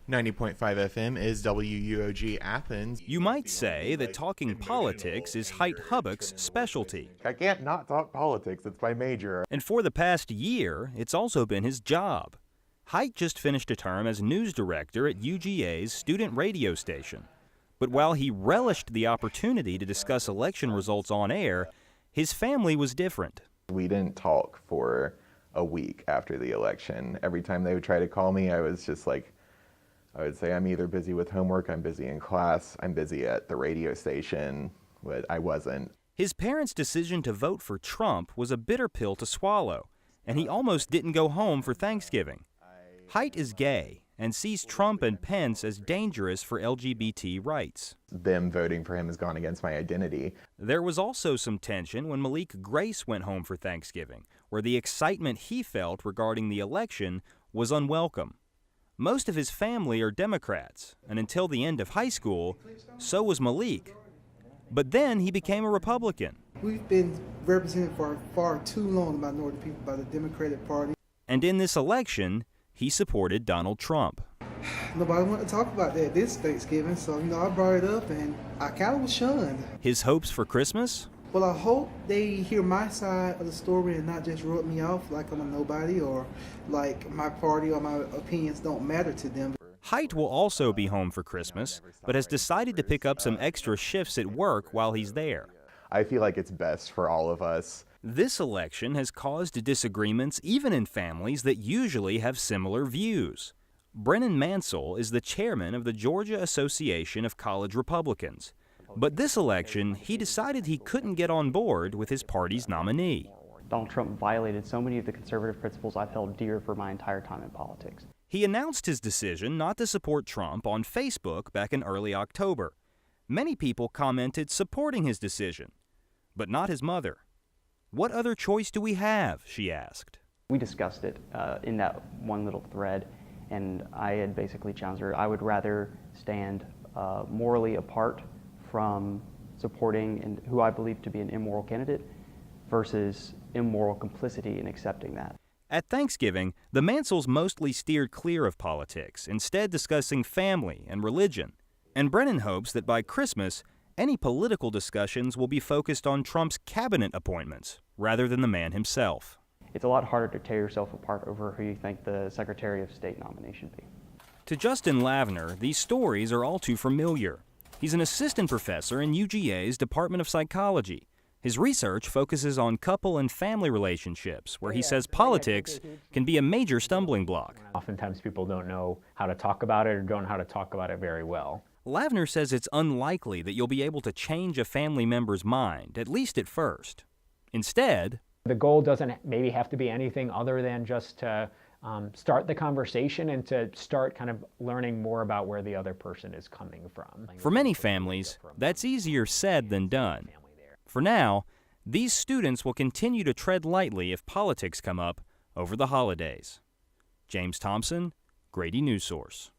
90.5 FM is WUOG Athens. You might say that talking politics is Haidt Hubbock's specialty. I can't not talk politics, it's my major. And for the past year, it's also been his job. Haidt just finished a term as news director at UGA's student radio station. But while he relished the opportunity to discuss election results on air, his family was different. We didn't talk for a week after the election. Every time they would try to call me, I was just like, I would say I'm either busy with homework, I'm busy in class, I'm busy at the radio station, but I wasn't. His parents' decision to vote for Trump was a bitter pill to swallow, and he almost didn't go home for Thanksgiving. Haidt is gay and sees Trump and Pence as dangerous for LGBT rights. Them voting for him has gone against my identity. There was also some tension when Malik Grace went home for Thanksgiving, where the excitement he felt regarding the election was unwelcome. Most of his family are Democrats, and until the end of high school, so was Malik. But then he became a Republican. We've been represented for far too long, the minority people, by the Democratic Party. And in this election, he supported Donald Trump. Nobody wanted to talk about that this Thanksgiving, so I brought it up, and I kind of was shunned. His hopes for Christmas? Well, I hope they hear my side of the story and not just wrote me off like I'm a nobody or like my party or my opinions don't matter to them. Haidt will also be home for Christmas, but has decided to pick up some extra shifts at work while he's there. I feel like it's best for all of us. This election has caused disagreements even in families that usually have similar views. Brennan Mansell is the chairman of the Georgia Association of College Republicans. But this election, he decided he couldn't get on board with his party's nominee. Donald Trump violated so many of the conservative principles I've held dear for my entire time in politics. He announced his decision not to support Trump on Facebook back in early October. Many people commented supporting his decision, but not his mother. "What other choice do we have?" she asked. We discussed it in that one little thread, and I had basically challenged her. I would rather stand morally apart from supporting who I believe to be an immoral candidate versus immoral complicity in accepting that. At Thanksgiving, the Mansells mostly steered clear of politics, instead discussing family and religion. And Brennan hopes that by Christmas, any political discussions will be focused on Trump's cabinet appointments rather than the man himself. It's a lot harder to tear yourself apart over who you think the Secretary of State nominee should be. To Justin Lavner, these stories are all too familiar. He's an assistant professor in UGA's Department of Psychology. His research focuses on couple and family relationships, where he says politics can be a major stumbling block. Oftentimes people don't know how to talk about it or don't know how to talk about it very well. Lavner says it's unlikely that you'll be able to change a family member's mind, at least at first. Instead, the goal doesn't maybe have to be anything other than just to start the conversation and to start kind of learning more about where the other person is coming from. For many families, that's easier said than done. For now, these students will continue to tread lightly if politics come up over the holidays. James Thompson, Grady News Source.